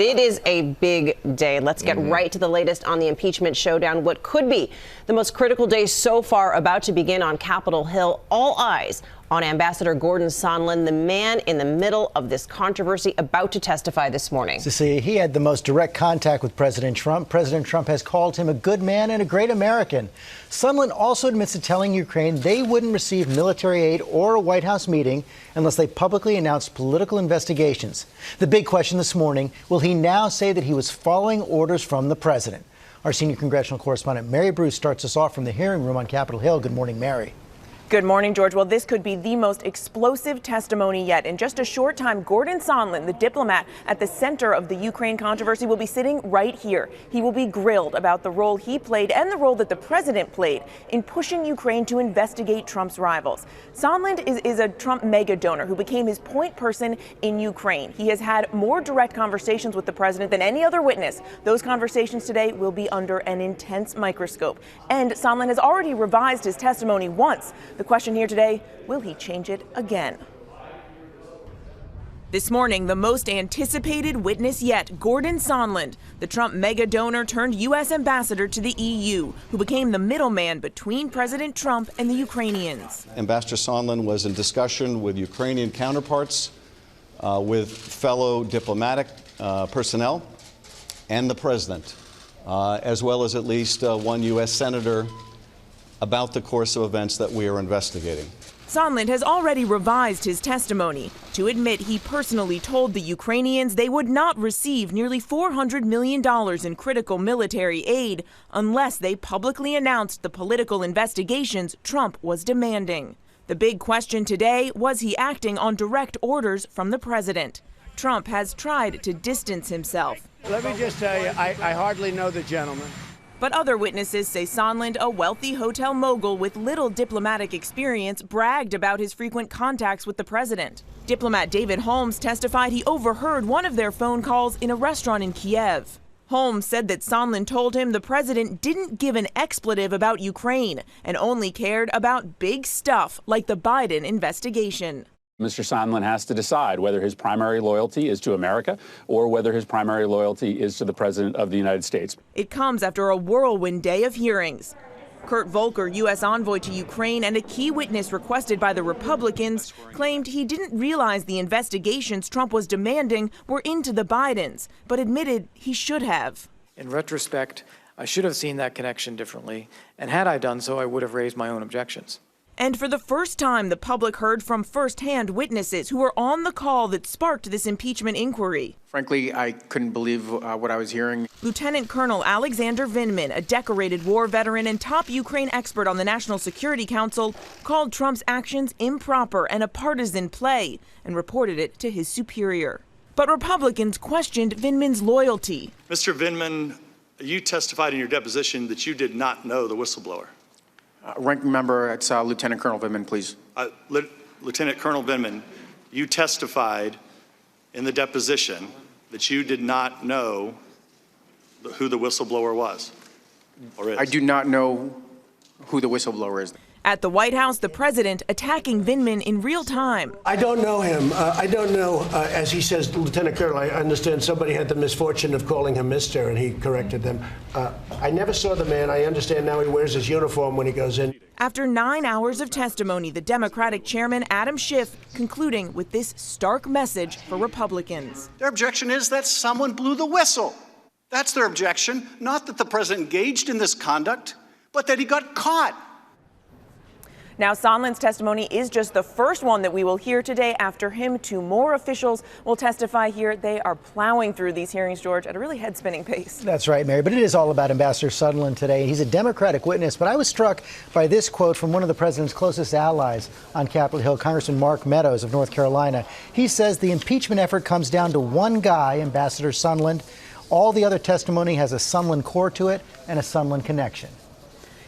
It is a big day. Let's get right to the latest on the impeachment showdown. What could be the most critical day so far about to begin on Capitol Hill. All eyes on Ambassador Gordon Sondland, the man in the middle of this controversy, about to testify this morning. Cecilia, he had the most direct contact with President Trump. President Trump has called him a good man and a great American. Sondland also admits to telling Ukraine they wouldn't receive military aid or a White House meeting unless they publicly announced political investigations. The big question this morning, will he now say that he was following orders from the president? Our senior congressional correspondent Mary Bruce starts us off from the hearing room on Capitol Hill. Good morning, Mary. Good morning, George. Well, this could be the most explosive testimony yet. In just a short time, Gordon Sondland, the diplomat at the center of the Ukraine controversy, will be sitting right here. He will be grilled about the role he played and the role that the president played in pushing Ukraine to investigate Trump's rivals. Sondland is a Trump megadonor who became his point person in Ukraine. He has had more direct conversations with the president than any other witness. Those conversations today will be under an intense microscope. And Sondland has already revised his testimony once. The question here today, will he change it again? This morning, the most anticipated witness yet, Gordon Sondland, the Trump mega-donor turned U.S. ambassador to the EU, who became the middleman between President Trump and the Ukrainians. Ambassador Sondland was in discussion with Ukrainian counterparts, with fellow diplomatic personnel, and the president, as well as at least one U.S. senator, about the course of events that we are investigating. Sondland has already revised his testimony to admit he personally told the Ukrainians they would not receive nearly $400 million in critical military aid unless they publicly announced the political investigations Trump was demanding. The big question today, was he acting on direct orders from the president? Trump has tried to distance himself. Let me just tell you, I hardly know the gentleman. But other witnesses say Sondland, a wealthy hotel mogul with little diplomatic experience, bragged about his frequent contacts with the president. Diplomat David Holmes testified he overheard one of their phone calls in a restaurant in Kiev. Holmes said that Sondland told him the president didn't give an expletive about Ukraine and only cared about big stuff like the Biden investigation. Mr. Sondland has to decide whether his primary loyalty is to America or whether his primary loyalty is to the President of the United States. It comes after a whirlwind day of hearings. Kurt Volker, U.S. envoy to Ukraine and a key witness requested by the Republicans, claimed he didn't realize the investigations Trump was demanding were into the Bidens, but admitted he should have. In retrospect, I should have seen that connection differently, and had I done so, I would have raised my own objections. And for the first time, the public heard from first-hand witnesses who were on the call that sparked this impeachment inquiry. Frankly, I couldn't believe what I was hearing. Lieutenant Colonel Alexander Vindman, a decorated war veteran and top Ukraine expert on the National Security Council, called Trump's actions improper and a partisan play and reported it to his superior. But Republicans questioned Vindman's loyalty. Mr. Vindman, you testified in your deposition that you did not know the whistleblower. Ranking member, it's Lieutenant Colonel Vindman, please. Lieutenant Colonel Vindman, you testified in the deposition that you did not know who the whistleblower was or is. I do not know who the whistleblower is. At the White House, the president attacking Vindman in real time. I don't know him. I don't know, as he says, Lieutenant Colonel, I understand somebody had the misfortune of calling him Mr., and he corrected them. I never saw the man. I understand now he wears his uniform when he goes in. After 9 hours of testimony, the Democratic chairman, Adam Schiff, concluding with this stark message for Republicans. Their objection is that someone blew the whistle. That's their objection, not that the president engaged in this conduct, but that he got caught. Now, Sondland's testimony is just the first one that we will hear today. After him, 2 more officials will testify here. They are plowing through these hearings, George, at a really head-spinning pace. That's right, Mary. But it is all about Ambassador Sondland today. He's a Democratic witness. But I was struck by this quote from one of the president's closest allies on Capitol Hill, Congressman Mark Meadows of North Carolina. He says the impeachment effort comes down to one guy, Ambassador Sondland. All the other testimony has a Sondland core to it and a Sondland connection.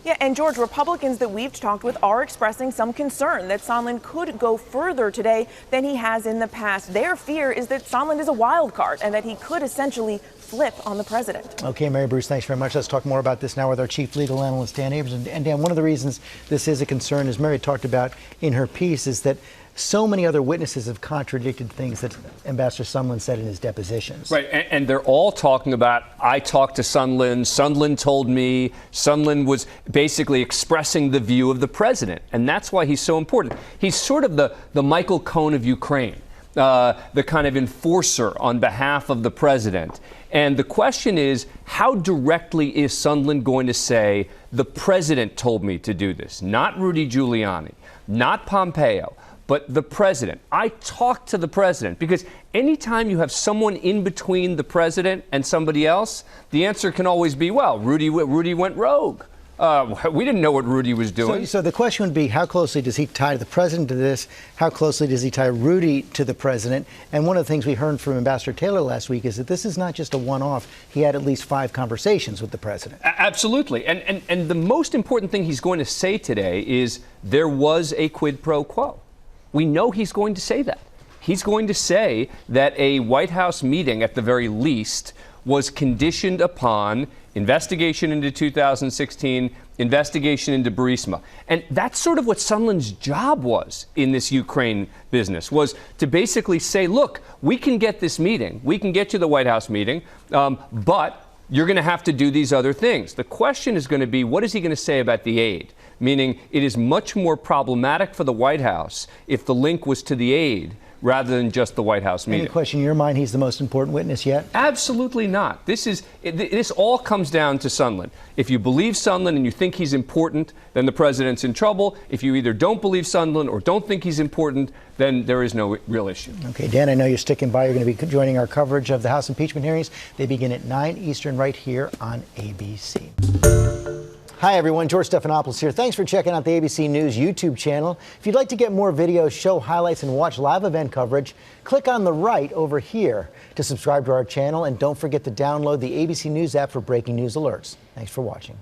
Yeah, and George, Republicans that we've talked with are expressing some concern that Sondland could go further today than he has in the past. Their fear is that Sondland is a wild card and that he could essentially flip on the president. Okay, Mary Bruce, thanks very much. Let's talk more about this now with our chief legal analyst, Dan Abrams. And Dan, one of the reasons this is a concern, as Mary talked about in her piece, is that so many other witnesses have contradicted things that Ambassador Sondland said in his depositions. Right, and they're all talking about, I talked to Sondland, Sondland told me, Sondland was basically expressing the view of the president. And that's why he's so important. He's sort of the Michael Cohen of Ukraine, the kind of enforcer on behalf of the president. And the question is, how directly is Sondland going to say, the president told me to do this? Not Rudy Giuliani, not Pompeo, but the president. I talked to the president, because anytime you have someone in between the president and somebody else, the answer can always be, well, Rudy went rogue. We didn't know what Rudy was doing. So the question would be, how closely does he tie the president to this? How closely does he tie Rudy to the president? And one of the things we heard from Ambassador Taylor last week is that this is not just a one-off. He had at least 5 conversations with the president. Absolutely. And the most important thing he's going to say today is there was a quid pro quo. We know he's going to say that. He's going to say that a White House meeting, at the very least, was conditioned upon investigation into 2016, investigation into Burisma. And that's sort of what Sondland's job was in this Ukraine business, was to basically say, look, we can get this meeting, we can get to the White House meeting, but you're going to have to do these other things. The question is going to be, what is he going to say about the aid? Meaning, it is much more problematic for the White House if the link was to the aid rather than just the White House meeting. Any question in your mind he's the most important witness yet? Absolutely not. This all comes down to Sondland. If you believe Sondland and you think he's important, then the president's in trouble. If you either don't believe Sondland or don't think he's important, then there is no real issue. Okay, Dan, I know you're sticking by. You're going to be joining our coverage of the House impeachment hearings. They begin at 9 Eastern right here on ABC. Hi, everyone. George Stephanopoulos here. Thanks for checking out the ABC News YouTube channel. If you'd like to get more videos, show highlights, and watch live event coverage, click on the right over here to subscribe to our channel. And don't forget to download the ABC News app for breaking news alerts. Thanks for watching.